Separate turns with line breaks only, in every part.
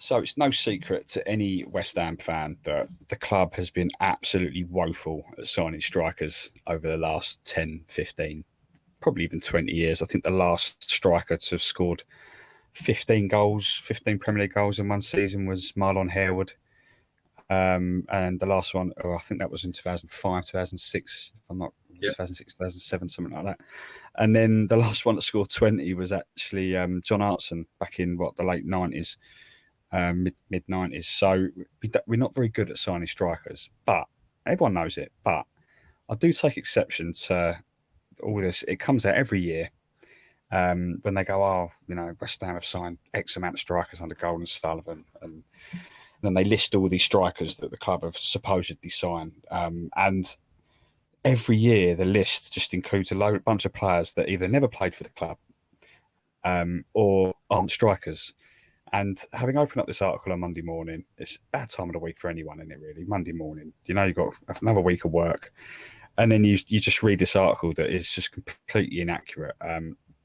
So it's no secret to any West Ham fan that the club has been absolutely woeful at signing strikers over the last 10, 15, probably even 20 years. I think the last striker to have scored 15 goals, 15 Premier League goals in one season was Marlon Harewood. And the last one, I think that was in 2005, 2006, if I'm not, 2006, 2007, something like that. And then the last one that scored 20 was actually John Hartson back in, the late 90s. Mid-90s. So we're not very good at signing strikers, but everyone knows it. But I do take exception to all this. It comes out every year when they go, West Ham have signed X amount of strikers under Gold & Sullivan, and then they list all these strikers that the club have supposedly signed. And every year the list just includes a bunch of players that either never played for the club or aren't strikers. And having opened up this article on Monday morning, it's a bad time of the week for anyone, isn't it, really? Monday morning. You've got another week of work. And then you just read this article that is just completely inaccurate.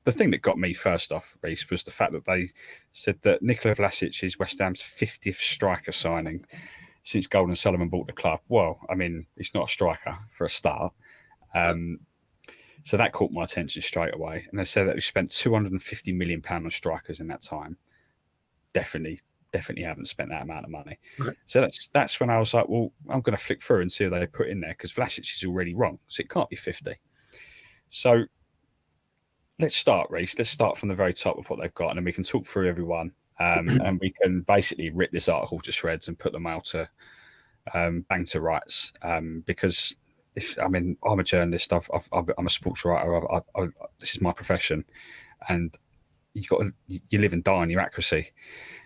The thing that got me first off, Reece, was the fact that they said that Nikola Vlasic is West Ham's 50th striker signing since Gold & Sullivan bought the club. Well, I mean, he's not a striker for a start. So that caught my attention straight away. And they said that we spent £250 million on strikers in that time. Definitely haven't spent that amount of money. Right. So that's when I was like, well, I'm going to flick through and see what they put in there, because Vlasic is already wrong, so it can't be 50. So let's start, Reece. Let's start from the very top of what they've got, and then we can talk through everyone, and we can basically rip this article to shreds and put them out to bang to rights. Because I'm a journalist. I'm a sports writer. This is my profession, and you live and die on your accuracy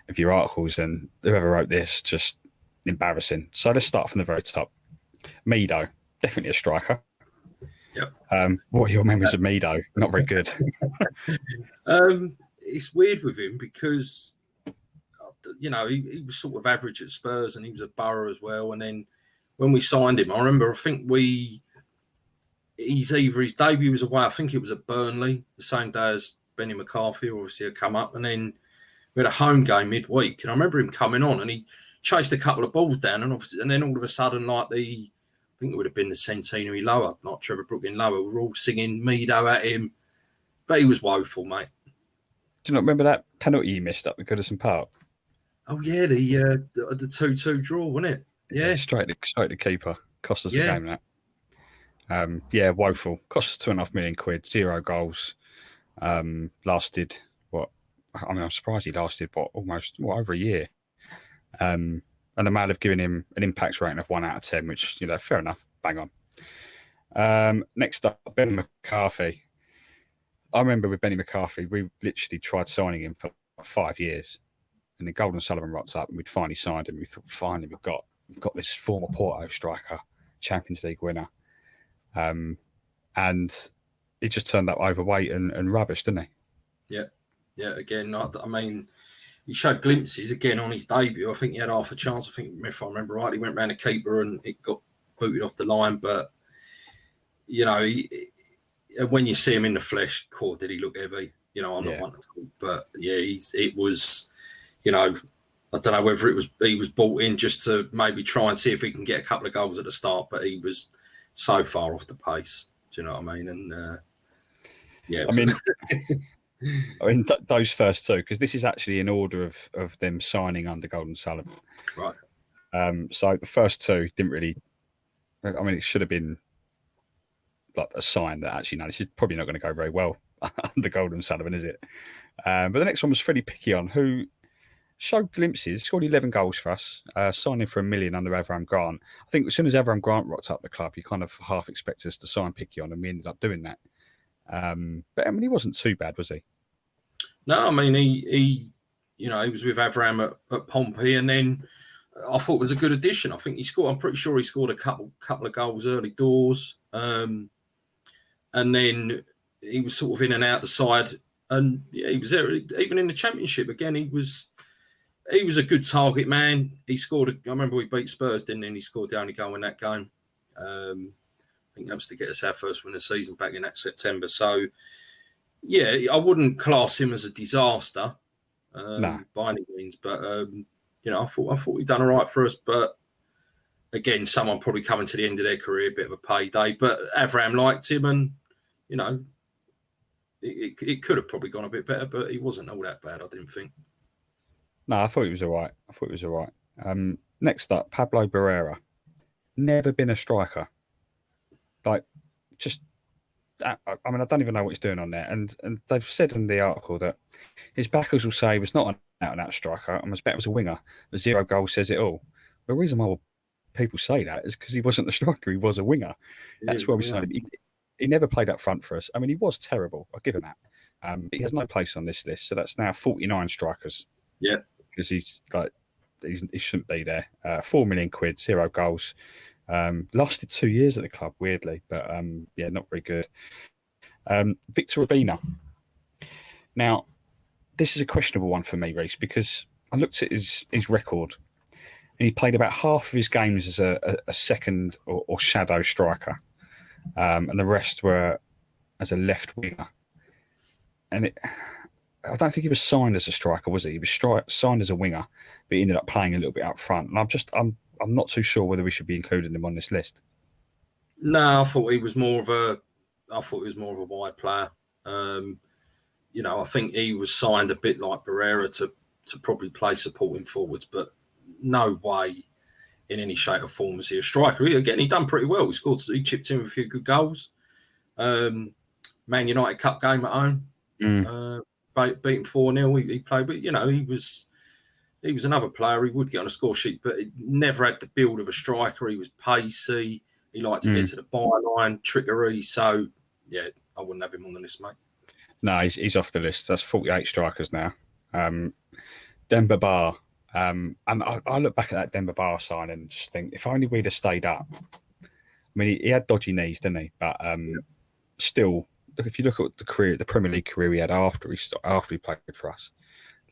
of your articles, and whoever wrote this, just embarrassing. So let's start from the very top. Mido, definitely a striker.
Yep.
What are your memories of Mido? Not very good.
It's weird with him because, he was sort of average at Spurs, and he was at Borough as well. And then when we signed him, I think his debut was away. I think it was at Burnley, the same day as Benny McCarthy obviously had come up, and then we had a home game midweek, and I remember him coming on, and he chased a couple of balls down, and then all of a sudden, I think it would have been the Centenary Lower, not Trevor Brooklyn Lower, we were all singing Mido at him, but he was woeful, mate.
Do you not remember that penalty he missed up at Goodison Park?
Oh yeah, the 2-2 draw, wasn't it? Yeah,
straight to keeper, cost us the game. That woeful, cost us £2.5 million, 0 goals. Lasted what? I'm surprised he lasted almost over a year. And the man have given him an impact rating of 1 out of 10, which fair enough, bang on. Next up, Benny McCarthy. I remember with Benny McCarthy, we literally tried signing him for 5 years, and then Gold & Sullivan rocked up, and we'd finally signed him. We thought, finally, we've got this former Porto striker, Champions League winner, and he just turned up overweight and rubbish, didn't
he? Yeah. Again, he showed glimpses again on his debut. I think he had half a chance. I think, if I remember right, he went round the keeper and it got booted off the line. But when you see him in the flesh, did he look heavy? I'm not one to talk, but it was. I don't know whether he was brought in just to maybe try and see if he can get a couple of goals at the start, but he was so far off the pace. Do you know what I mean? And
those first two, because this is actually in order of them signing under Gold & Sullivan.
Right.
So the first two didn't really. It should have been like a sign that actually, no, this is probably not going to go very well under Gold & Sullivan, is it? But the next one was Freddie Picquion, who showed glimpses, scored 11 goals for us, signing for $1 million under Avram Grant. I think as soon as Avram Grant rocked up the club, you kind of half expected us to sign Picquion, and we ended up doing that. But he wasn't too bad, was he?
No, he was with Avram at Pompey, and then I thought it was a good addition. I think I'm pretty sure he scored a couple of goals early doors, and then he was sort of in and out the side, and he was there even in the Championship. Again, he was a good target man. He scored. I remember we beat Spurs, didn't he? And he scored the only goal in that game. I think that was to get us our first win of the season back in that September. So, I wouldn't class him as a disaster by any means, but I thought he'd done all right for us, but again, someone probably coming to the end of their career, a bit of a payday. But Avram liked him, and it could have probably gone a bit better, but he wasn't all that bad, I didn't think.
No, I thought he was all right. Next up, Pablo Barrera. Never been a striker. I don't even know what he's doing on there. And they've said in the article that his backers will say he was not an out-and-out striker and was better as a winger. The 0 goal says it all. The reason why people say that is because he wasn't the striker, he was a winger. That's why we signed him. He never played up front for us. I mean, he was terrible. I'll give him that. But he has no place on this list. So that's now 49 strikers.
Yeah.
Because he shouldn't be there. £4 million, 0 goals. Lasted 2 years at the club, weirdly, but not very good. Victor Robina. Now, this is a questionable one for me, Reece, because I looked at his record, and he played about half of his games as a second or shadow striker, and the rest were as a left winger. And I don't think he was signed as a striker, was he? He was signed as a winger, but he ended up playing a little bit up front. And I'm not too sure whether we should be including him on this list.
No, I thought he was more of a wide player. I think he was signed a bit like Barrera to probably play supporting forwards, but no way in any shape or form was he a striker. He done pretty well. He chipped in with a few good goals. Man United Cup game at home, beaten 4-0. He played, but he was another player. He would get on a score sheet, but he never had the build of a striker. He was pacey. He liked to get to the byline, trickery. So, yeah, I wouldn't have him on the list, mate.
No, he's off the list. That's 48 strikers now. Demba Ba. And I look back at that Demba Ba signing and just think, if only we'd have stayed up. I mean, he had dodgy knees, didn't he? But still, if you look at the Premier League career he had after he played for us,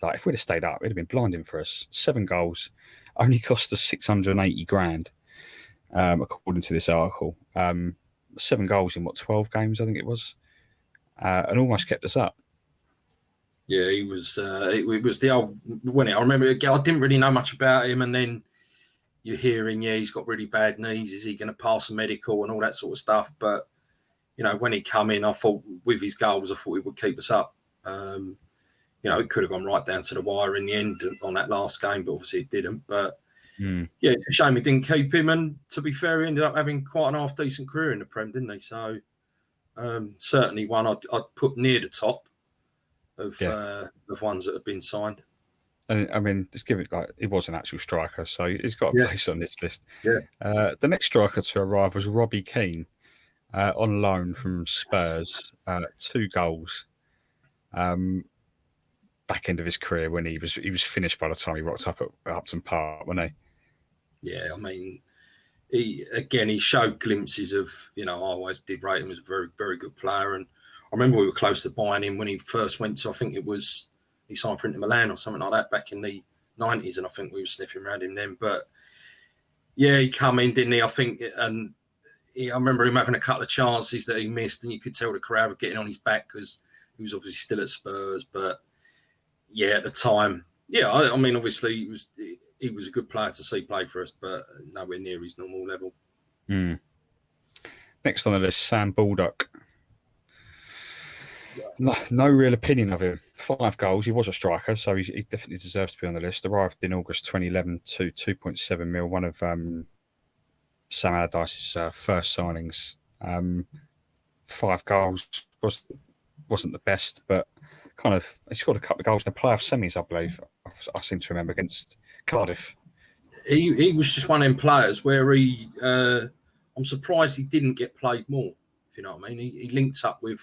like if we'd have stayed up, it'd have been blinding for us. 7 goals, only cost us 680 grand, according to this article. 7 goals in 12 games, I think it was, and almost kept us up.
Yeah, he was. It was the old. I remember, I didn't really know much about him, and then you're hearing, he's got really bad knees. Is he going to pass a medical and all that sort of stuff? But when he come in, I thought with his goals, I thought he would keep us up. It could have gone right down to the wire in the end on that last game, but obviously it didn't. But it's a shame we didn't keep him. And to be fair, he ended up having quite an half-decent career in the Prem, didn't he? So certainly one I'd put near the top of ones that have been signed.
And I mean, just give it he was an actual striker, so he's got a place on this list.
Yeah.
The next striker to arrive was Robbie Keane, on loan from Spurs. 2 goals. Back end of his career when he was finished by the time he rocked up at Upton Park, wasn't he?
Yeah, I mean, he showed glimpses of, I always did rate him as a very, very good player. And I remember we were close to buying him when he first went to, I think it was, he signed for Inter Milan or something like that back in the 90s. And I think we were sniffing around him then. But yeah, he come in, didn't he? I think, and I remember him having a couple of chances that he missed, and you could tell the crowd were getting on his back because he was obviously still at Spurs. But yeah, at the time, I mean, obviously he was a good player to see play for us, but nowhere near his normal level.
Next on the list, Sam Baldock. No real opinion of him. 5 goals. He was a striker, so he definitely deserves to be on the list. Arrived in August 2011 to 2.7 mil. One of Sam Allardyce's first signings. 5 goals wasn't the best, but he scored a couple of goals in the playoff semis, I believe. I seem to remember against Cardiff.
He was just one of them players where I'm surprised he didn't get played more, if you know what I mean. He linked up with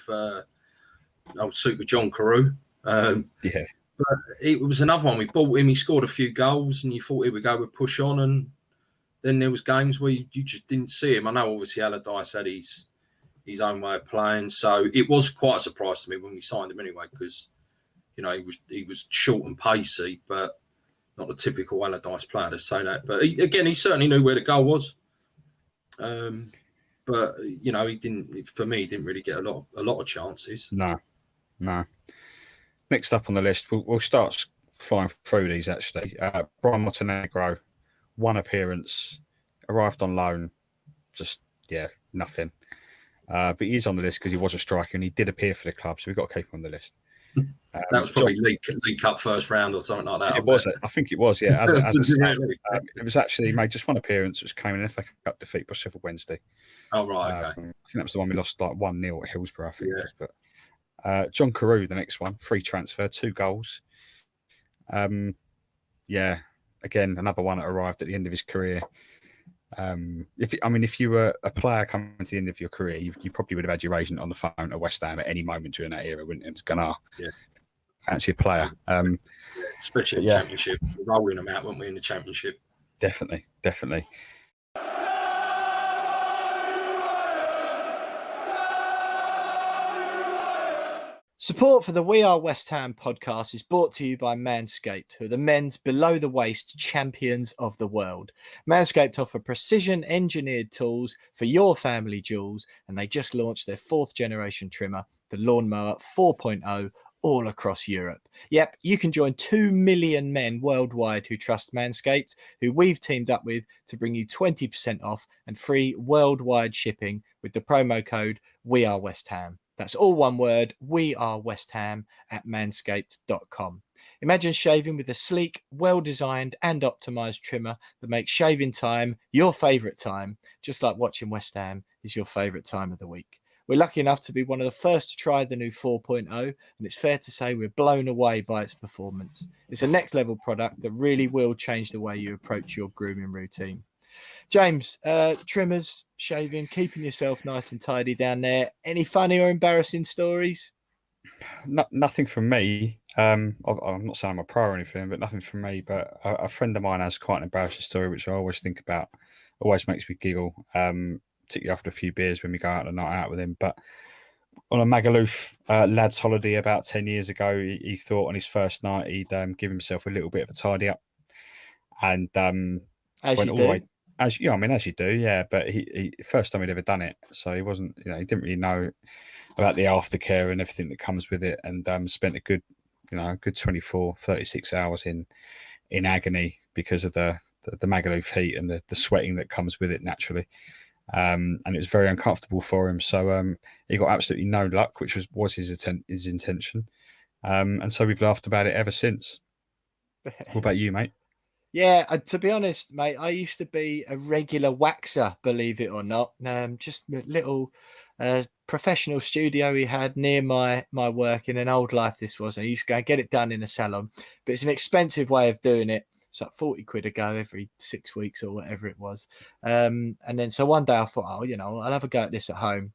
old Super John Carew. But it was another one. We bought him, he scored a few goals, and you thought he would go with push on, and then there was games where you just didn't see him. I know obviously Allardyce had his own way of playing, so it was quite a surprise to me when we signed him anyway, because he was short and pacey, but not the typical Allardyce player to say that. But he certainly knew where the goal was. But he didn't. For me, he didn't really get a lot of chances.
No. Next up on the list, we'll start flying through these actually. Brian Montenegro, one appearance, arrived on loan, just nothing. But he is on the list because he was a striker and he did appear for the club, so we've got to keep him on the list.
That was probably League Cup first round or something like that.
It was. I think it was. Yeah, as a save. It was actually made just one appearance, which came in an FA Cup defeat by Sheffield Wednesday.
Oh right, okay.
I think that was the one we lost like 1-0 at Hillsborough. I think it was. But John Carew, the next one, free transfer, 2 goals. Again, another one that arrived at the end of his career. If you were a player coming to the end of your career, you probably would have had your agent on the phone at West Ham at any moment during that era, wouldn't it? It's gonna fancy a player.
Especially in the Championship. We're rolling them out, weren't we, in the Championship?
Definitely.
Support for the We Are West Ham podcast is brought to you by Manscaped, who are the men's below-the-waist champions of the world. Manscaped offer precision-engineered tools for your family jewels, and they just launched their 4th-generation trimmer, the Lawnmower 4.0, all across Europe. Yep, you can join 2 million men worldwide who trust Manscaped, who we've teamed up with to bring you 20% off and free worldwide shipping with the promo code WeAreWestHam. That's all one word, We Are West Ham at manscaped.com. Imagine shaving with a sleek, well-designed and optimized trimmer that makes shaving time your favorite time, just like watching West Ham is your favorite time of the week. We're lucky enough to be one of the first to try the new 4.0, and it's fair to say we're blown away by its performance. It's a next-level product that really will change the way you approach your grooming routine. James, trimmers, shaving, keeping yourself nice and tidy down there. Any funny or embarrassing stories?
Nothing from me. I'm not saying I'm a pro or anything, but nothing from me. But a friend of mine has quite an embarrassing story, which I always think about. Always makes me giggle, particularly after a few beers when we go out on a night out with him. But on a Magaluf lads' holiday about 10 years ago, he thought on his first night he'd give himself a little bit of a tidy up. And went all the way. As you do, yeah. But he first time he'd ever done it, so he wasn't, he didn't really know about the aftercare and everything that comes with it, and spent a good 24, 36 hours in agony because of the Magaluf heat and the sweating that comes with it naturally, and it was very uncomfortable for him. So he got absolutely no luck, which was his intention, and so we've laughed about it ever since. What about you, mate?
Yeah, to be honest, mate, I used to be a regular waxer, believe it or not. Just a little professional studio he had near my work in an old life. This was, and I used to go and get it done in a salon, but it's an expensive way of doing it. It's like 40 quid a go every 6 weeks or whatever it was. And then so one day I thought, I'll have a go at this at home.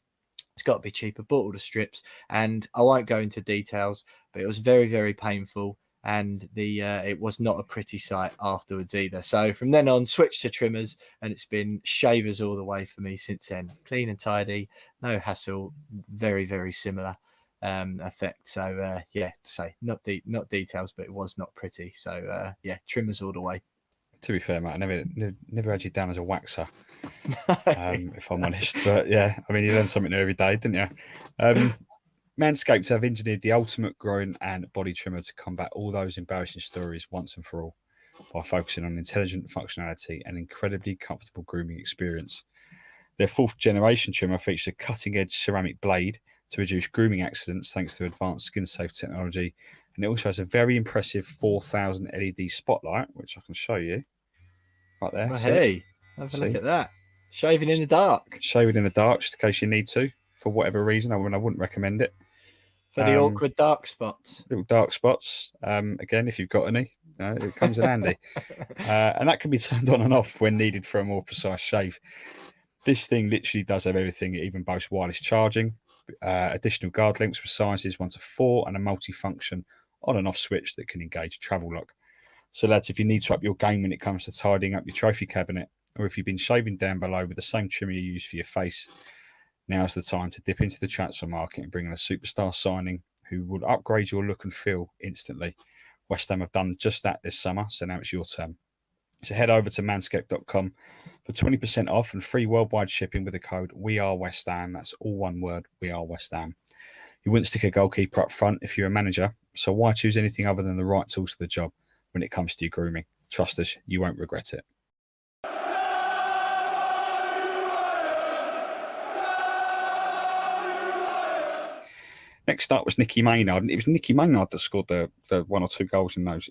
It's got to be cheaper. Bought all the strips, and I won't go into details, but it was very, very painful. And it was not a pretty sight afterwards either. So from then on, switched to trimmers, and it's been shavers all the way for me since then. Clean and tidy, no hassle, very, very similar effect. So to say not details, but it was not pretty. So trimmers all the way.
To be fair, mate, I never had you down as a waxer, if I'm honest. But yeah, I mean, you learn something new every day, didn't you? Manscaped have engineered the ultimate groin and body trimmer to combat all those embarrassing stories once and for all by focusing on intelligent functionality and incredibly comfortable grooming experience. Their 4th-generation trimmer features a cutting-edge ceramic blade to reduce grooming accidents thanks to advanced skin-safe technology, and it also has a very impressive 4,000 LED spotlight, which I can show you right there.
Well, hey, have a look at that. Shaving in the dark.
Shaving in the dark, just in case you need to, for whatever reason. I wouldn't recommend it.
For the awkward dark spots.
Little dark spots. Again, if you've got any, it comes in handy. And that can be turned on and off when needed for a more precise shave. This thing literally does have everything. It even boasts wireless charging, additional guard links with sizes 1 to 4, and a multi-function on and off switch that can engage travel lock. So lads, if you need to up your game when it comes to tidying up your trophy cabinet, or if you've been shaving down below with the same trimmer you use for your face, now's the time to dip into the transfer market and bring in a superstar signing who will upgrade your look and feel instantly. West Ham have done just that this summer, so now it's your turn. So head over to manscaped.com for 20% off and free worldwide shipping with the code WeAreWestHam. That's all one word, WeAreWestHam. You wouldn't stick a goalkeeper up front if you're a manager. So why choose anything other than the right tools for the job when it comes to your grooming? Trust us, you won't regret it. Next up was Nicky Maynard, and it was Nicky Maynard that scored the 1 or 2 goals in those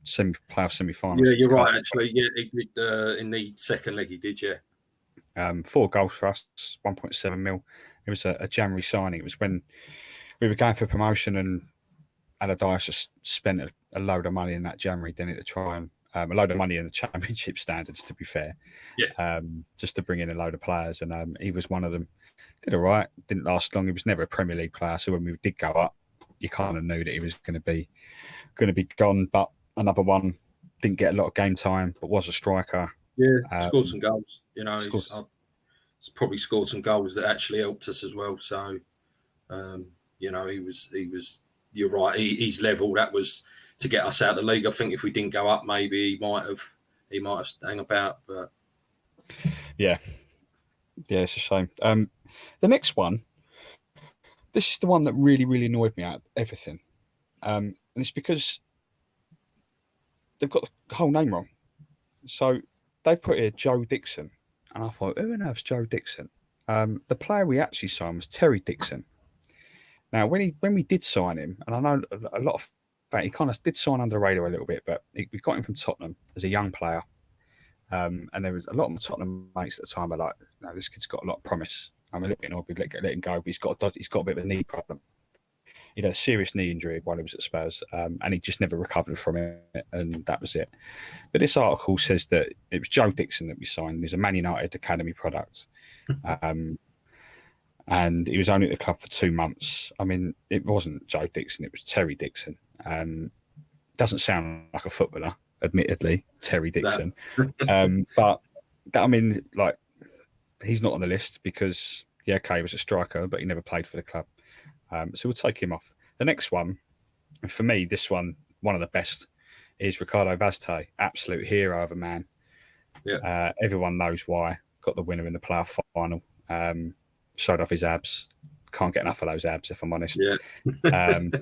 playoff semi-finals.
Yeah, you're right. Actually, yeah, he did, in the second leg he did. Yeah,
4 goals for us, 1.7 mil. It was a January signing. It was when we were going for promotion, and Allardyce just spent a load of money in that January, didn't it, to try and a load of money in the Championship standards, to be fair.
Yeah.
Just to bring in a load of players, and he was one of them. Did all right. Didn't last long. He was never a Premier League player, so when we did go up, you kind of knew that he was going to be gone. But another one, didn't get a lot of game time, but was a striker.
Yeah, scored some goals. You know, he's probably scored some goals that actually helped us as well. So, you know, he was. You're right. He's level. That was to get us out of the league. I think if we didn't go up, maybe he might have hung about. But
yeah, it's a shame. The next one, this is the one that really, really annoyed me out of everything, and it's because they've got the whole name wrong. So they put here Joe Dixon, and I thought, who on earth's Joe Dixon? The player we actually signed was Terry Dixon. Now, when we did sign him, and I know a lot of that, he kind of did sign under the radar a little bit, but we got him from Tottenham as a young player, and there was a lot of my Tottenham mates at the time were like, "No, this kid's got a lot of promise. I'm a little bit annoyed we let him go, but he's got a bit of a knee problem. He had a serious knee injury while he was at Spurs, and he just never recovered from it, and that was it." But this article says that it was Joe Dixon that we signed. He's a Man United academy product. And he was only at the club for 2 months. I mean, it wasn't Joe Dixon, it was Terry Dixon. Doesn't sound like a footballer, admittedly, Terry Dixon. But I mean, like, he's not on the list because, yeah, okay, he was a striker, but he never played for the club. So we'll take him off. The next one, and for me, this one of the best, is Ricardo Vazquez, absolute hero of a man.
Yeah.
Everyone knows why. Got the winner in the playoff final. Showed off his abs. Can't get enough of those abs, if I'm honest.
Yeah.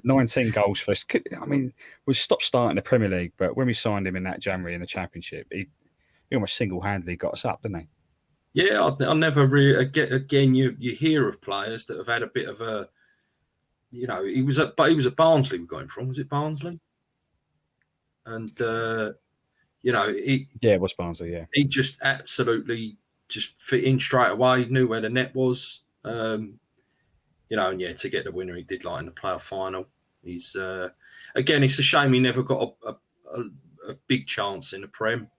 19 goals for us. I mean, we stopped starting the Premier League, but when we signed him in that January in the Championship, he almost single-handedly got us up, didn't he?
Yeah, I never really. Again, you hear of players that have had a bit of a, you know, he was at Barnsley. We got him from. Was it Barnsley? And you know,
it was Barnsley. Yeah,
he just absolutely just fit in straight away. Knew where the net was. You know, and yeah, to get the winner, he did, like, in the playoff final. He's again, it's a shame he never got a big chance in the Prem.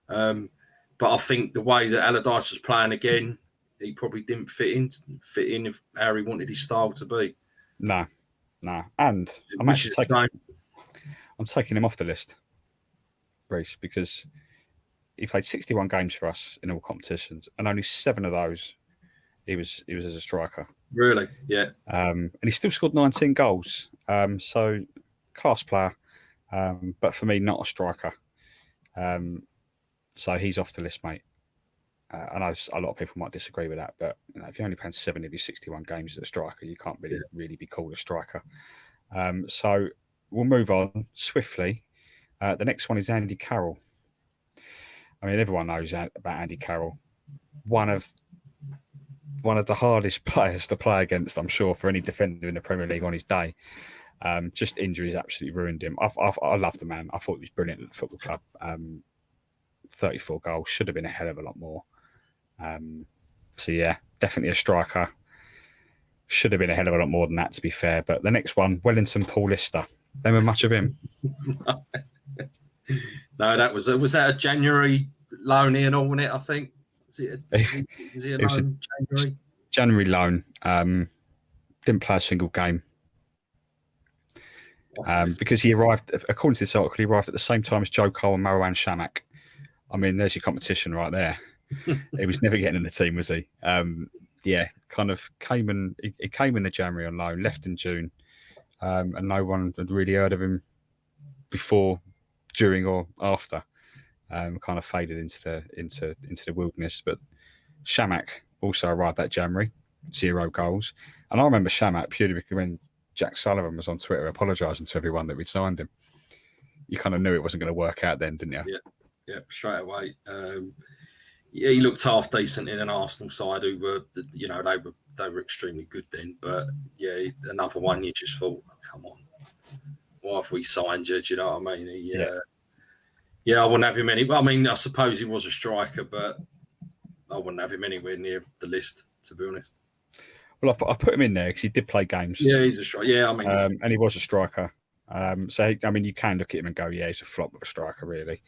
But I think the way that Allardyce was playing again, he probably didn't fit in if how he wanted his style to be.
No. And I'm taking him off the list, Reece, because he played 61 games for us in all competitions, and only 7 of those he was as a striker.
Really? Yeah.
And he still scored 19 goals. So class player, but for me, not a striker. So he's off the list, mate. I know a lot of people might disagree with that, but you know, if you're only playing 7 of your 61 games as a striker, you can't really be called a striker. So we'll move on swiftly. The next one is Andy Carroll. I mean, everyone knows about Andy Carroll. One of the hardest players to play against, I'm sure, for any defender in the Premier League on his day. Just injuries absolutely ruined him. I love the man. I thought he was brilliant at the football club. 34 goals, should have been a hell of a lot more. So yeah, definitely a striker. Should have been a hell of a lot more than that, to be fair. But the next one, Wellington Paulista. Remember much of him?
No, that was that a January loan in, wasn't it? I think. Was it a loan, January?
January loan. Didn't play a single game. Because he arrived, according to this article, he arrived at the same time as Joe Cole and Marouane Chamakh. I mean, there's your competition right there. He was never getting in the team, was he? Yeah, kind of came in the January on loan, left in June, and no one had really heard of him before, during, or after. Kind of faded into the wilderness. But Chamakh also arrived that January, 0 goals. And I remember Shamak purely because when Jack Sullivan was on Twitter apologising to everyone that we'd signed him, you kind of knew it wasn't going to work out then, didn't you?
Yeah, straight away. Yeah, he looked half decent in an Arsenal side who were, they were extremely good then. But yeah, another one you just thought, oh, come on, why have we signed you? Do you know what I mean? Yeah, I wouldn't have him I mean, I suppose he was a striker, but I wouldn't have him anywhere near the list, to be honest.
Well, I put him in there because he did play games.
Yeah, he's a striker. Yeah, I mean,
and he was a striker. So I mean, you can look at him and go, yeah, he's a flop of a striker, really.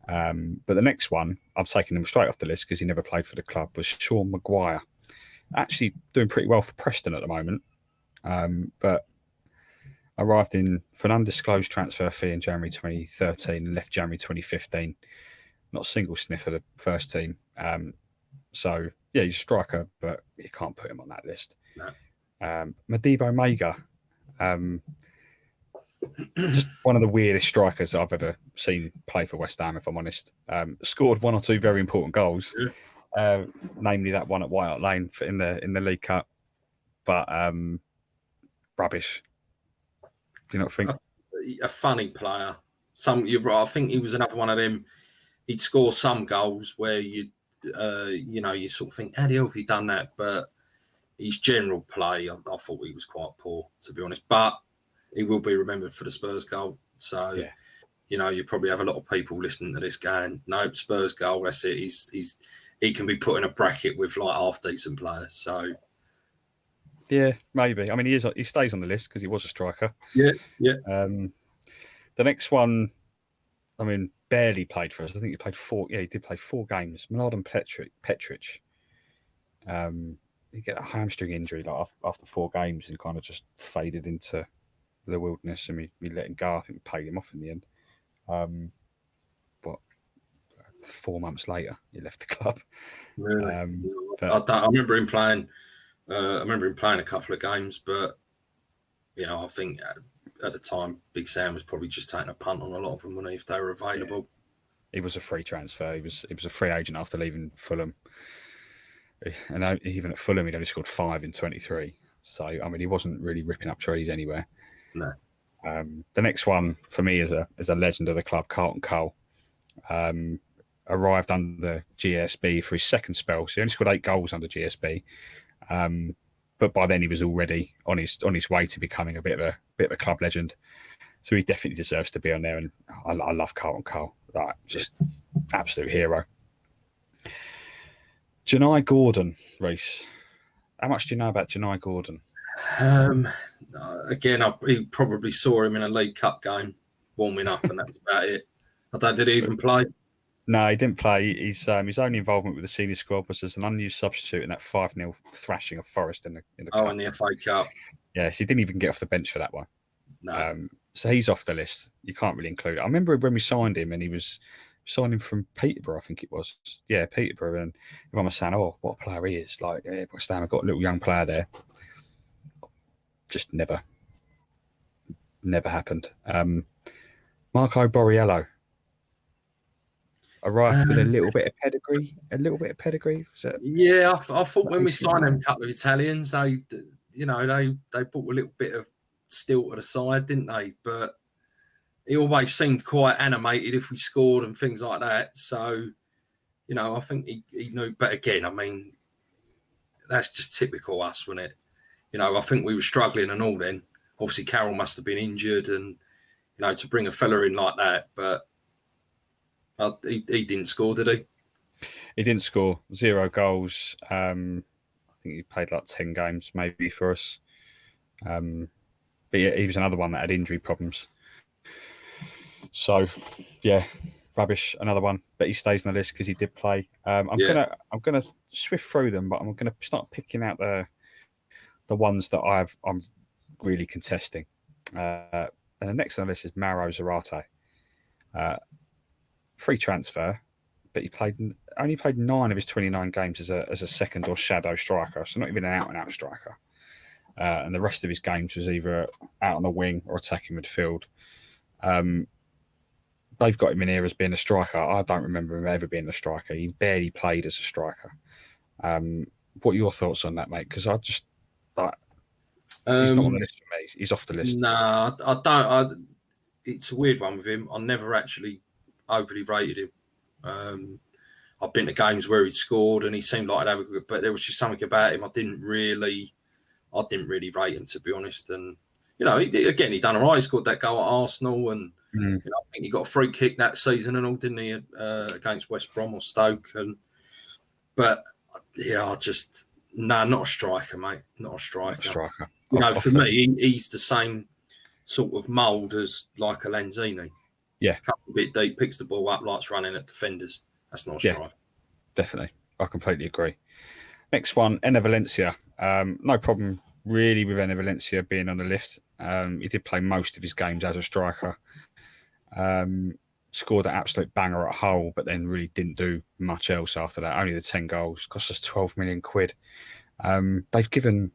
But the next one, I've taken him straight off the list because he never played for the club, was Sean Mcguire. Actually doing pretty well for Preston at the moment. But arrived in for an undisclosed transfer fee in January 2013 and left January 2015. Not a single sniff of the first team. So, yeah, he's a striker, but you can't put him on that list.
No.
Madibo Mega. Just one of the weirdest strikers I've ever seen play for West Ham, if I'm honest. Scored one or two very important goals, namely that one at White Hart Lane in the League Cup. But rubbish. Do you not think?
A funny player. You're right. I think he was another one of them. He'd score some goals where you sort of think, how the hell have you done that? But his general play, I thought he was quite poor, to be honest. But he will be remembered for the Spurs goal. So, you probably have a lot of people listening to this going, no, Spurs goal, that's it. He can be put in a bracket with like half decent players. So,
yeah, maybe. I mean, he stays on the list because he was a striker.
Yeah.
The next one, I mean, barely played for us. I think he played 4. Yeah, he did play 4 games. Mladen Petric. He get a hamstring injury like after 4 games and kind of just faded into the wilderness, and we let him go. I think we paid him off in the end. But 4 months later, he left the club.
Really? I remember him playing. A couple of games, but I think at the time, Big Sam was probably just taking a punt on a lot of them, if they were available.
Yeah. He was a free transfer. He was a free agent after leaving Fulham, and even at Fulham, he'd only scored 5 in 23. So I mean, he wasn't really ripping up trees anywhere.
No.
The next one for me is a legend of the club, Carlton Cole. Arrived under GSB for his second spell. So he only scored 8 goals under GSB. But by then he was already on his way to becoming a bit of a club legend. So he definitely deserves to be on there. And I love Carlton Cole. Like, just absolute hero. Janai Gordon, Reece. How much do you know about Janai Gordon?
Again, he probably saw him in a League Cup game warming up, and that's about it. Did he even play?
No, he didn't play. His only involvement with the senior squad was as an unused substitute in that 5-0 thrashing of Forest in the cup.
In the FA Cup.
Yes, he didn't even get off the bench for that one.
No.
So he's off the list. You can't really include it. I remember when we signed him, and he was signing from Peterborough, I think it was. Yeah, Peterborough. And everyone was saying, "Oh, what a player he is!" Like, West Ham have got a little young player there. Just never happened. Marco Borriello arrived with a little bit of pedigree.
Yeah, I thought when we signed them, a couple of Italians, they brought a little bit of steel to the side, didn't they? But he always seemed quite animated if we scored and things like that. So, I think he knew. But again, I mean, that's just typical us, wasn't it? I think we were struggling and all then. Obviously, Carroll must have been injured, and to bring a fella in like that, but he didn't score, did he?
He didn't score. 0 goals. I think he played like 10 games maybe for us. But yeah, he was another one that had injury problems. So, yeah, rubbish. Another one, but he stays on the list because he did play. I'm gonna swift through them, but I'm gonna start picking out the ones that I'm really contesting. And the next on the list is Maro Zarate. Free transfer, but he only played 9 of his 29 games as a second or shadow striker, so not even an out-and-out striker. And the rest of his games was either out on the wing or attacking midfield. They've got him in here as being a striker. I don't remember him ever being a striker. He barely played as a striker. What are your thoughts on that, mate? Because I just He's not on the list for me. He's off the list.
No, I don't. It's a weird one with him. I never actually overly rated him. I've been to games where he'd scored and he seemed like I'd have a good, but there was just something about him I didn't really rate him, to be honest. And you know, he done all right. He scored that goal at Arsenal, and you know, I think he got a free kick that season and all, didn't he, against West Brom or Stoke? But yeah, not a striker, mate. Not a striker. You know, for me, he's the same sort of mould as like a Lanzini.
Yeah.
Comes a bit deep, picks the ball up, likes running at defenders. That's not a striker.
Definitely. I completely agree. Next one, Enner Valencia. No problem really with Enner Valencia being on the list. He did play most of his games as a striker. Scored an absolute banger at Hull, but then really didn't do much else after that. Only the 10 goals. Cost us 12 million quid. They've given,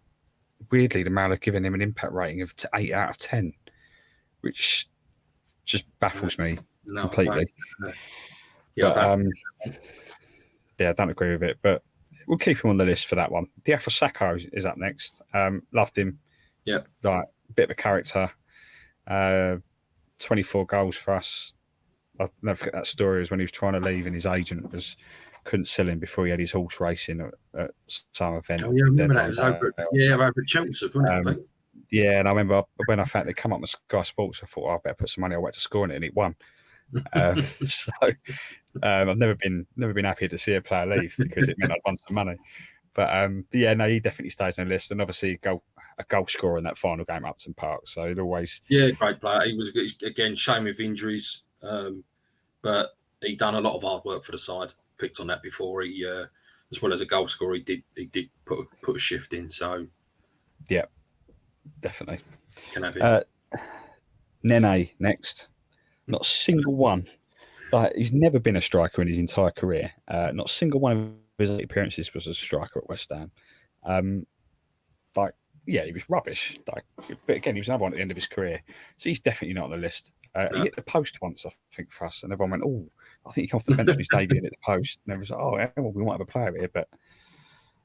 weirdly, the Mail have given him an impact rating of 8 out of 10, which just baffles me completely.
Yeah,
I don't agree with it, but we'll keep him on the list for that one. Diafra Sakho is up next. Loved him.
Yeah.
Like, bit of a character. 24 goals for us. I'll never forget that story, was when he was trying to leave and his agent couldn't sell him before he had his horse racing at some event.
Oh, yeah, I remember that. It was over at Chelmsford, wasn't it?
Yeah, and I remember when I found they come up with Sky Sports, I thought, I better put some money away to score on it, and it won. So I've never been happy to see a player leave because it meant I'd won some money. But he definitely stays on the list, and obviously a goal scorer in that final game at Upton Park. So it always
great player. He was, again, shame with injuries, but he done a lot of hard work for the side. Picked on that before. He as well as a goal scorer, he did put a shift in. So
yeah, definitely
can have it.
Nene next. Not a single one. Like, he's never been a striker in his entire career. Not a single one of his appearances was a striker at West Ham. He was rubbish. But again, he was another one at the end of his career. So he's definitely not on the list. He hit the post once, I think, for us, and everyone went, "Oh, I think he came off the bench on his debut and hit the post." And everyone was like, "Oh, well, we might have a player here," but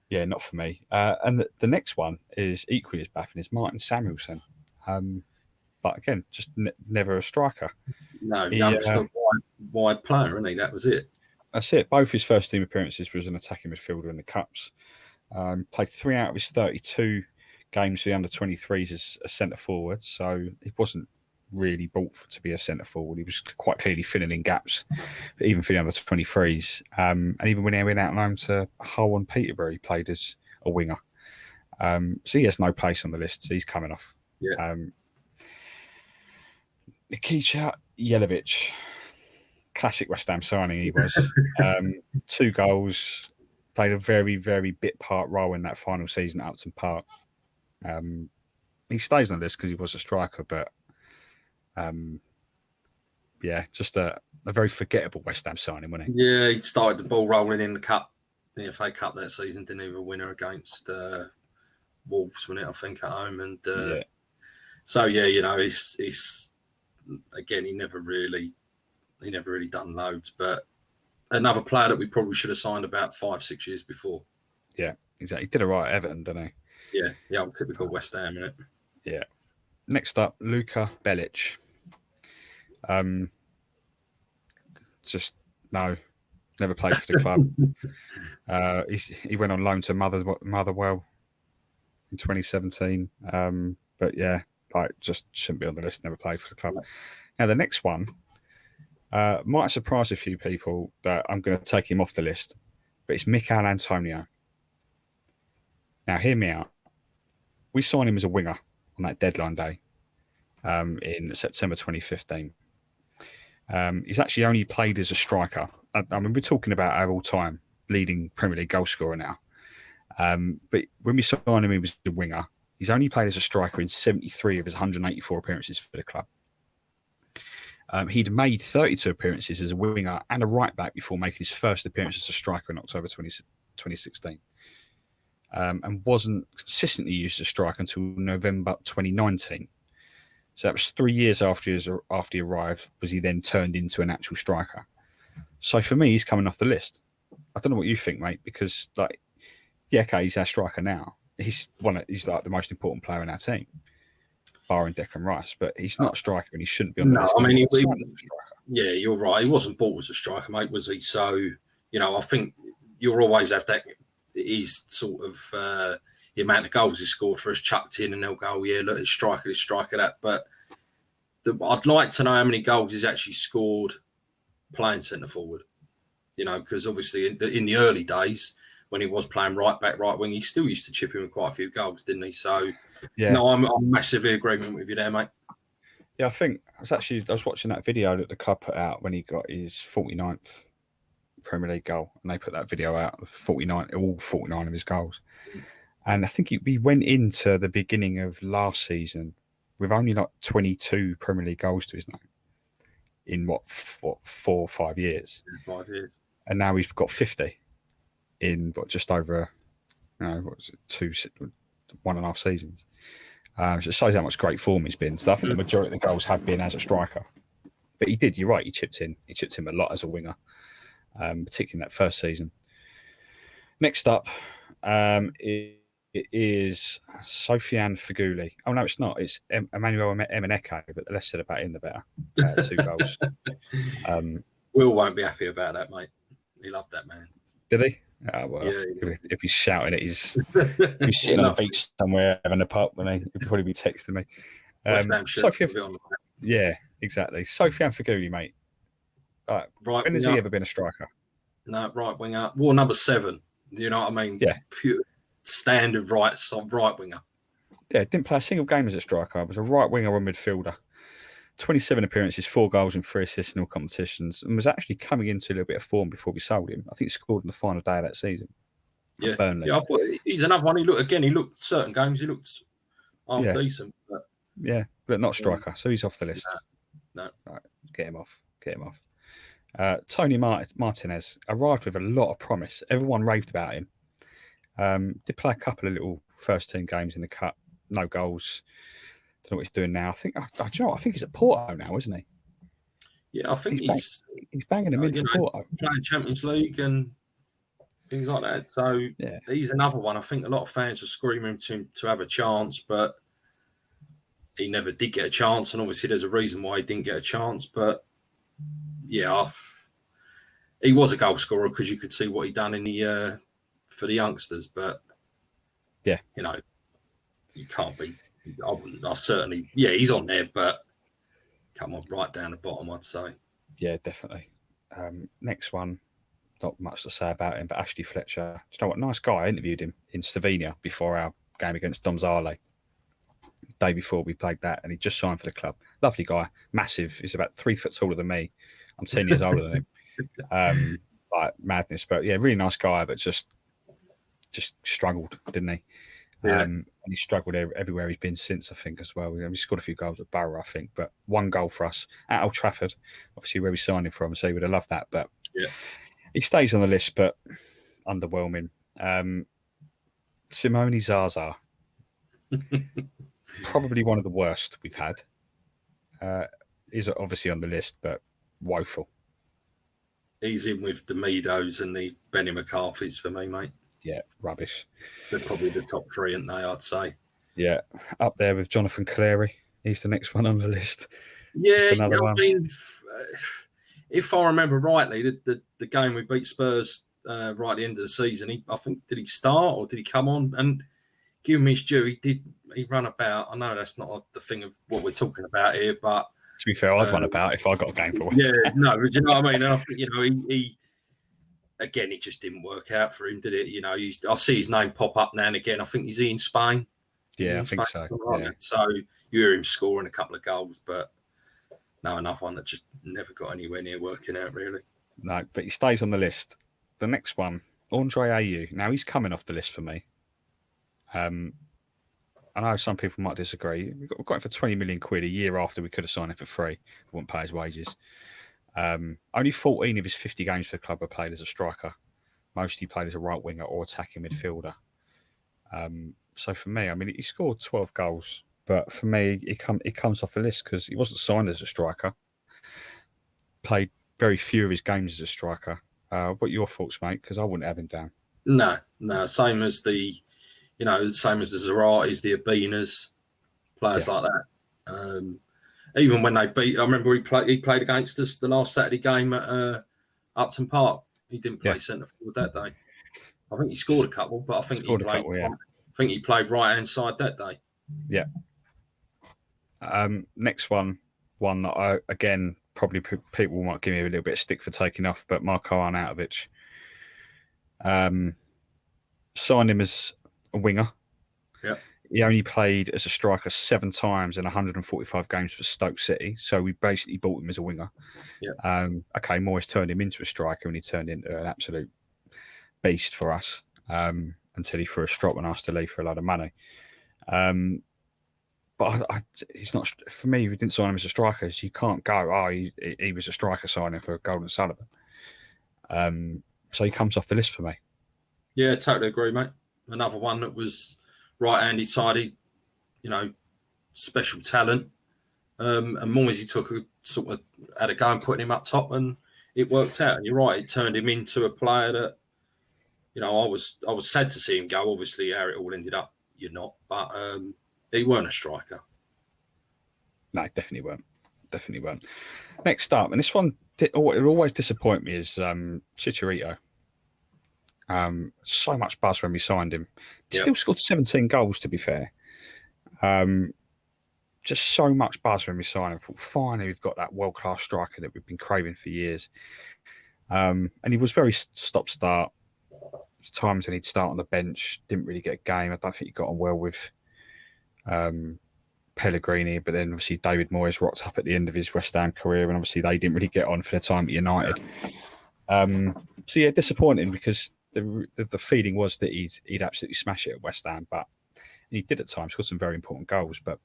yeah, not for me. And the next one is equally as baffling, is Martin Samuelsen. But again, just never a striker.
No, youngster, wide player, isn't he? That was it.
That's it. Both his first team appearances was an attacking midfielder in the Cups. Played 3 out of his 32 games for the under-23s as a centre forward, so he wasn't really brought to be a centre forward. He was quite clearly filling in gaps, but even for the under-23s. And even when he went out loan to Hull and Peterborough, he played as a winger. So he has no place on the list. So he's coming off.
Yeah.
Nikita Jelavic, classic West Ham signing he was. 2 goals, played a very, very bit part role in that final season at Upton Park. He stays on the list because he was a striker, but just a very forgettable West Ham signing, wasn't he?
Yeah, he started the ball rolling in the FA Cup that season, didn't he? A winner against Wolves, wasn't it? I think at home, and so you know, he's again, he never really done loads, but another player that we probably should have signed about 5-6 years before.
Yeah, exactly. He did all right at Everton, didn't
he? Yeah, typical West Ham, isn't it?
Yeah. Next up, Luka Belich. Never played for the club. He went on loan to Motherwell in 2017. But yeah, just shouldn't be on the list. Never played for the club. Now the next one might surprise a few people that I'm going to take him off the list, but it's Mikel Antonio. Now hear me out. We signed him as a winger on that deadline day in September 2015. He's actually only played as a striker. I mean, we're talking about our all-time leading Premier League goal scorer now. But when we signed him, he was a winger. He's only played as a striker in 73 of his 184 appearances for the club. He'd made 32 appearances as a winger and a right-back before making his first appearance as a striker in October 2016. And wasn't consistently used as a striker until November 2019. So that was 3 years after he arrived, was he then turned into an actual striker. So for me, he's coming off the list. I don't know what you think, mate, because he's our striker now, he's like the most important player in our team, barring Declan Rice. But he's not a striker, and he shouldn't be on the list.
I mean,
striker.
Yeah, you're right. He wasn't bought as a striker, mate, was he? So, I think you'll always have that. He's sort of the amount of goals he scored for us chucked in, and they'll go, yeah, look, it's striker, that. But I'd like to know how many goals he's actually scored playing centre forward. Because obviously in the early days when he was playing right back, right wing, he still used to chip in with quite a few goals, didn't he? So, no, I'm massively agreement with you there, mate.
Yeah, I think I was watching that video that the club put out when he got his 49th Premier League goal, and they put that video out of all 49 of his goals. And I think he went into the beginning of last season with only like 22 Premier League goals to his name in what 4 or 5 years.
5 years.
And now he's got 50 in just over, 1.5 seasons. So it shows how much great form he's been. So I think the majority of the goals have been as a striker. But he did, you're right, he chipped in. He chipped in a lot as a winger, particularly in that first season. Next up it is Sofiane Feghouli. Oh, no, it's not. It's Emmanuel Mineko, but the less said about him, the better. 2 goals.
Will won't be happy about that, mate. He loved that man.
Did he? Oh, well, yeah. If he's shouting at he's sitting on the beach somewhere having a pub, he'd probably be texting me. Yeah, exactly. Sofiane Feghouli, mate. Right, when has he ever been a striker?
No, right winger. War number 7. Do you know what I mean?
Yeah.
Pure standard right winger.
Yeah, didn't play a single game as a striker. I was a right winger or midfielder. 27 appearances, 4 goals and 3 assists in all competitions, and was actually coming into a little bit of form before we sold him. I think he scored on the final day of that season.
Yeah, Burnley. Yeah, I thought he's another one. He looked certain games. He looked half decent.
But not striker. So he's off the list.
No.
Right, get him off. Tony Martinez arrived with a lot of promise. Everyone raved about him. Did play a couple of little first team games in the cup. No goals. Don't know what he's doing now. I think he's at Porto now, isn't he?
Yeah, I think he's
banging him in for Porto,
playing Champions League and things like that. So he's another one. I think a lot of fans are screaming to have a chance, but he never did get a chance. And obviously, there's a reason why he didn't get a chance. But yeah, he was a goal scorer because you could see what he done in the for the youngsters. But you can't be. I certainly, he's on there, but come on, right down the bottom, I'd say. Yeah,
definitely. Next one, not much to say about him, but Ashley Fletcher. Do you know what? Nice guy. I interviewed him in Slovenia before our game against Domžale. The day before we played that, and he just signed for the club. Lovely guy, massive. He's about 3 foot taller than me. I'm 10 years older than him. Like madness, but yeah, really nice guy, but just struggled, didn't he? And he struggled everywhere he's been since, I think, as well. He scored a few goals at Borough, I think, but 1 goal for us at Old Trafford, obviously where we signed him from, so he would have loved that. But he stays on the list, but underwhelming. Simone Zaza, probably one of the worst we've had. He's obviously on the list, but woeful.
He's in with the Meadows and the Benny McCarthy's for me, mate.
Yeah, rubbish.
They're probably the top 3, aren't they, I'd say.
Yeah, up there with Jonathan Cleary. He's the next one on the list.
Yeah, I mean, if I remember rightly, the game we beat Spurs right at the end of the season, I think, did he start or did he come on? And give him his due, he ran about. I know that's not the thing of what we're talking about here, but...
To be fair, I'd run about if I got a game for West Ham.
Yeah, no, but you know what I mean? And I think, he again, it just didn't work out for him, did it? I see his name pop up now and again. I think he's in Spain.
Yeah, I think so. Yeah.
So you hear him scoring a couple of goals, but no, another one that just never got anywhere near working out, really.
No, but he stays on the list. The next one, Andriy Yarmolenko. Now, he's coming off the list for me. I know some people might disagree. We got him for 20 million quid a year after we could have signed him for free. We wouldn't pay his wages. Only 14 of his 50 games for the club were played as a striker. Most he played as a right winger or attacking midfielder. So for me, I mean, he scored 12 goals, but for me, he comes off the list because he wasn't signed as a striker. Played very few of his games as a striker. What are your thoughts, mate? Because I wouldn't have him down.
No, same as the you know, the same as the Zarates, the Abinas, players like that. Even when they beat, I remember he played against us the last Saturday game at Upton Park. He didn't play centre forward that day. I think he scored a couple, but I think he played right hand side that day.
Yeah. Next one that I, again, probably people might give me a little bit of stick for taking off, but Marko Arnautovic. Signed him as a winger.
Yeah.
He only played as a striker 7 times in 145 games for Stoke City, so we basically bought him as a winger.
Yeah.
Okay, Moyes turned him into a striker, and he turned into an absolute beast for us until he threw a strop and asked to leave for a lot of money. But he's not, for me, we didn't sign him as a striker. So you can't go, he was a striker signing for Golden Sullivan. So he comes off the list for me.
Yeah, totally agree, mate. Another one that was right-handed sided, you know, special talent. And Moyes, he took had a go and putting him up top, and it worked out. And you're right, it turned him into a player that, you know, I was sad to see him go. Obviously, how it all ended up, you're not. But he weren't a striker.
No, definitely weren't. Next up, and this one, it always disappoint me, is Chicharito. So much buzz when we signed him. He still scored 17 goals, to be fair. Just so much buzz when we signed him. Thought, finally, we've got that world-class striker that we've been craving for years. And he was very stop-start. There's times when he'd start on the bench, didn't really get a game. I don't think he got on well with Pellegrini, but then obviously David Moyes rocked up at the end of his West Ham career, and obviously they didn't really get on for their time at United. So yeah, disappointing, because the feeling was that he'd absolutely smash it at West Ham, but he did at times, scored some very important goals. But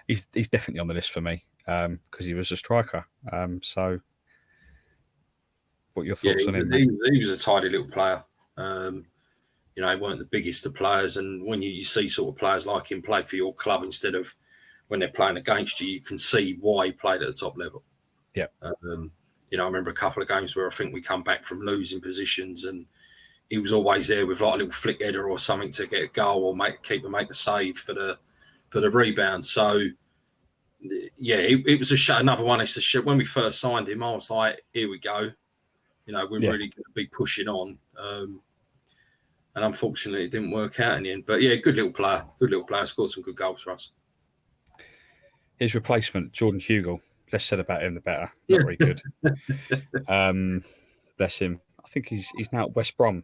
he's definitely on the list for me because he was a striker. So, what are your thoughts on him?
He was a tidy little player. You know, he weren't the biggest of players, and when you see sort of players like him play for your club instead of when they're playing against you, you can see why he played at the top level.
Yeah.
You know, I remember a couple of games where I think we come back from losing positions, and he was always there with like a little flick header or something to get a goal or keep a save for the rebound. So yeah, it was another one. It's a shit. When we first signed him, I was like, here we go. You know, we're really going to be pushing on. And unfortunately, it didn't work out in the end. But yeah, good little player. Scored some good goals for us.
His replacement, Jordan Hugill. Less said about him, the better. Not very good. Bless him. I think he's now at West Brom.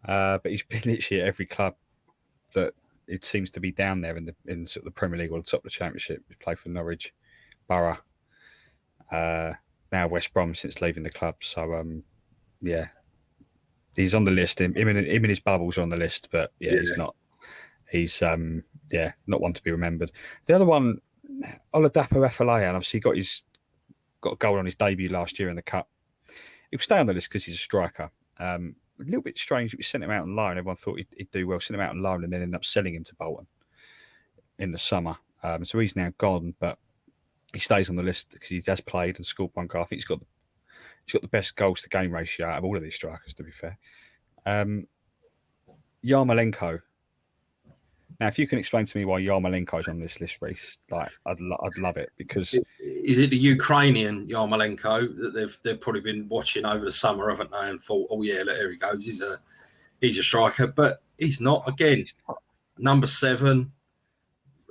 But he's been literally at every club that it seems to be down there in sort of the Premier League or the top of the Championship. He's played for Norwich, Borough, now West Brom since leaving the club. So yeah, he's on the list. Him and his bubbles are on the list, but he's not. He's not one to be remembered. The other one, Oladapo Efalayan, obviously got a goal on his debut last year in the Cup. He'll stay on the list because he's a striker. A little bit strange that we sent him out on loan. Everyone thought he'd do well. Sent him out on loan and then ended up selling him to Bolton in the summer. So he's now gone, but he stays on the list because he has played and scored one goal. I think he's got the best goals to game ratio out of all of these strikers, to be fair. Yarmolenko. Now, if you can explain to me why Yarmolenko is on this list, Reece, like I'd love it, because
is it the Ukrainian Yarmolenko that they've probably been watching over the summer, haven't they, and thought, oh yeah, look, here he goes, he's a striker, but he's not. Again, number 7.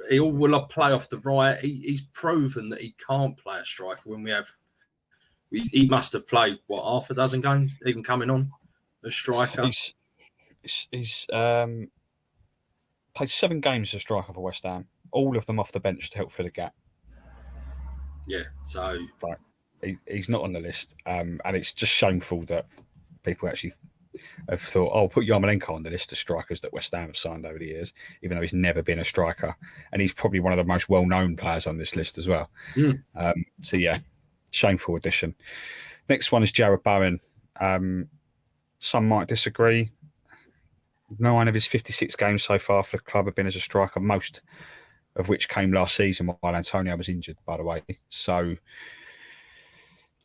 He will play off the right. He's proven that he can't play a striker. When he must have played half a dozen games, even coming on a striker.
He's played 7 games as a striker for West Ham, all of them off the bench to help fill a gap.
Yeah, so
he's not on the list, and it's just shameful that people actually have thought, put Yarmolenko on the list of strikers that West Ham have signed over the years, even though he's never been a striker, and he's probably one of the most well-known players on this list as well. So yeah, shameful addition. Next one is Jarrod Bowen. Some might disagree. 9 of his 56 games so far for the club have been as a striker, most of which came last season while Antonio was injured, by the way. So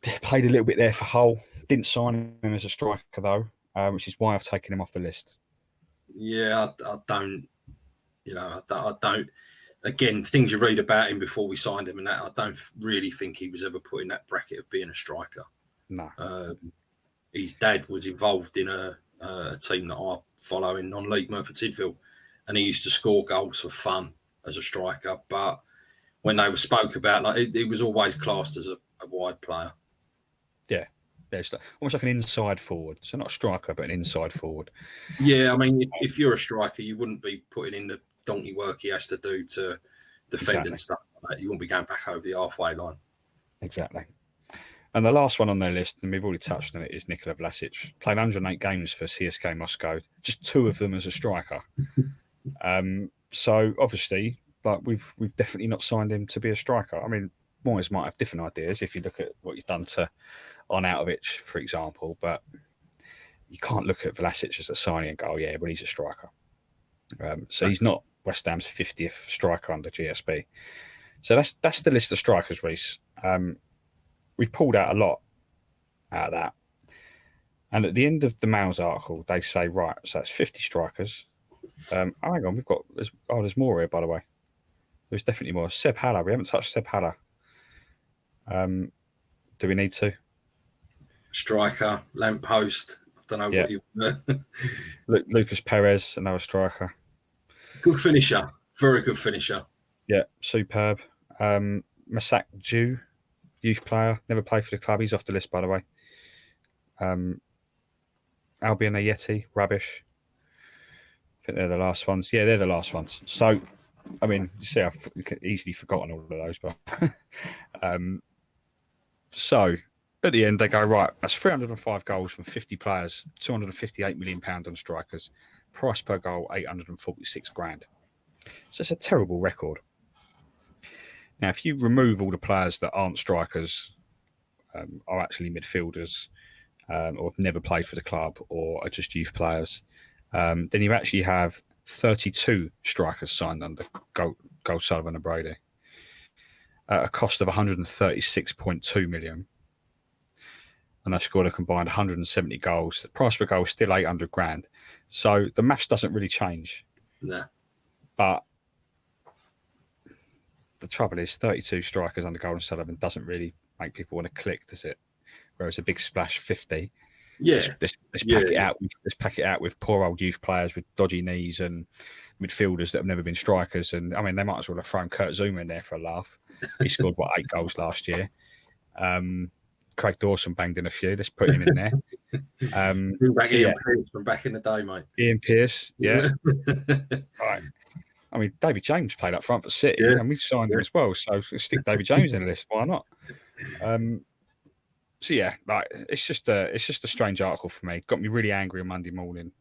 they played a little bit there for Hull. Didn't sign him as a striker, though, which is why I've taken him off the list.
Yeah, I don't. I don't. Again, things you read about him before we signed him, and that I don't really think he was ever put in that bracket of being a striker.
No.
His dad was involved in a team that I follow in non-league, Merthyr Tydfil, and he used to score goals for fun as a striker. But when they were spoke about, like it was always classed as a wide player.
Yeah, it's almost like an inside forward. So not a striker, but an inside forward.
Yeah, I mean, if you're a striker, you wouldn't be putting in the donkey work he has to do to defend and stuff like that. You wouldn't be going back over the halfway line.
Exactly. And the last one on their list, and we've already touched on it, is Nikola Vlasic. Played 108 games for CSKA Moscow, just 2 of them as a striker. So obviously, like we've definitely not signed him to be a striker. I mean, Moyes might have different ideas if you look at what he's done to Arnautovic, for example, but you can't look at Vlasic as a signing and go, oh, yeah, well, he's a striker. So he's not West Ham's 50th striker under GSB. So that's the list of strikers, Reece. We've pulled out a lot out of that. And at the end of the Mail's article, they say, right, so that's 50 strikers. Hang on, there's more here, by the way. There's definitely more. Seb Haller, we haven't touched Seb Haller. Do we need to?
Striker, lamppost. I don't know what you.
Lucas Perez, another striker.
Good finisher, very good finisher.
Yeah, superb. Masak Jew, youth player, never played for the club. He's off the list, by the way. Albion Ayeti, rubbish. I think they're the last ones. Yeah, they're the last ones. So, I mean, you see, I've easily forgotten all of those, but so at the end they go, right, that's 305 goals from 50 players, £258 million on strikers, price per goal 846 grand. So it's a terrible record. Now, if you remove all the players that aren't strikers, are actually midfielders, or have never played for the club, or are just youth players, then you actually have 32 strikers signed under Gold Sullivan and Brady at a cost of 136.2 million. And they scored a combined 170 goals. The price per goal is still 800 grand. So the maths doesn't really change.
No.
But the trouble is 32 strikers under Gold Sullivan doesn't really make people want to click, does it? Whereas a big splash 50.
Yeah.
Let's pack it out. Let's pack it out with poor old youth players with dodgy knees and midfielders that have never been strikers. And I mean, they might as well have thrown Kurt Zouma in there for a laugh. He scored 8 goals last year. Craig Dawson banged in a few. Let's put him in there.
Bring back Ian Pearce from back in the day, mate.
Ian Pearce, yeah. Right. I mean, David James played up front for City, and we've signed him as well. So stick David James in the list. Why not? So yeah, like it's just a strange article for me. Got me really angry on Monday morning.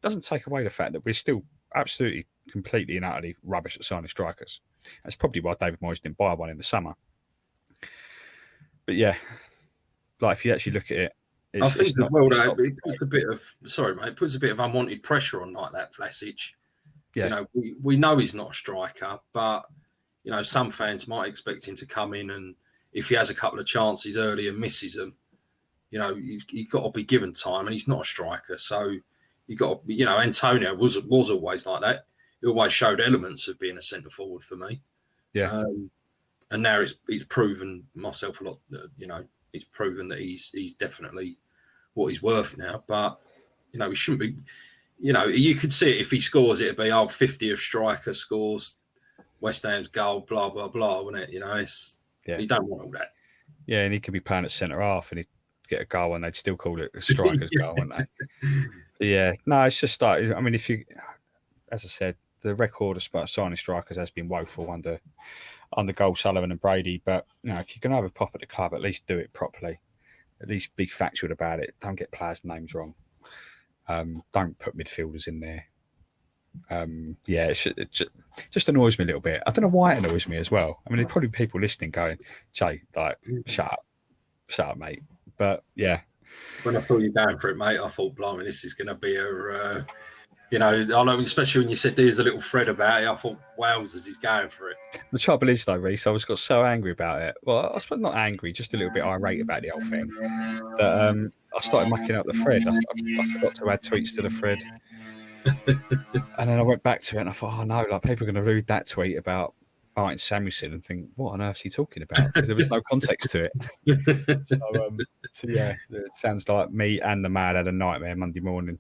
Doesn't take away the fact that we're still absolutely, completely and utterly rubbish at signing strikers. That's probably why David Moyes didn't buy one in the summer. But yeah, like if you actually look at it,
I think it puts a bit of it puts a bit of unwanted pressure on like that Vlasic.
Yeah.
You know, we know he's not a striker, but you know, some fans might expect him to come in and if he has a couple of chances early and misses them, you know, you've got to be given time, and he's not a striker, so you got to, you know, Antonio was always like that. He always showed elements of being a centre forward for me.
Yeah.
And now he's proven myself a lot. You know, he's proven that he's definitely what he's worth now. But you know, he shouldn't be. You know, you could see it if he scores, it'd be 50th striker scores West Ham's goal, blah blah blah, wouldn't it? You know, you don't want all that.
Yeah, and he could be playing at centre half and he'd get a goal and they'd still call it a striker's goal, wouldn't they? But yeah, no, it's just like, I mean, if you, as I said, the record of signing strikers has been woeful under Gold Sullivan and Brady. But you know, if you're going to have a pop at the club, at least do it properly. At least be factual about it. Don't get players' names wrong. Don't put midfielders in there. Yeah, it just annoys me a little bit. I don't know why it annoys me as well. I mean, there's probably people listening going, Jay, like, shut up, mate. But yeah.
When I thought you were going for it, mate, I thought, blimey, this is going to be a, you know, I know, especially when you said there's a little thread about it, I thought, wowzers, he's going for it.
The trouble is, though, Reece, I got so angry about it. Well, I suppose not angry, just a little bit irate about the whole thing. That I started mucking up the thread. I forgot to add tweets to the thread. And then I went back to it and I thought, oh no, like people are going to read that tweet about Martin Samuelsen and think, what on earth is he talking about? Because there was no context to it. So yeah, it sounds like me and the Mad had a nightmare Monday morning.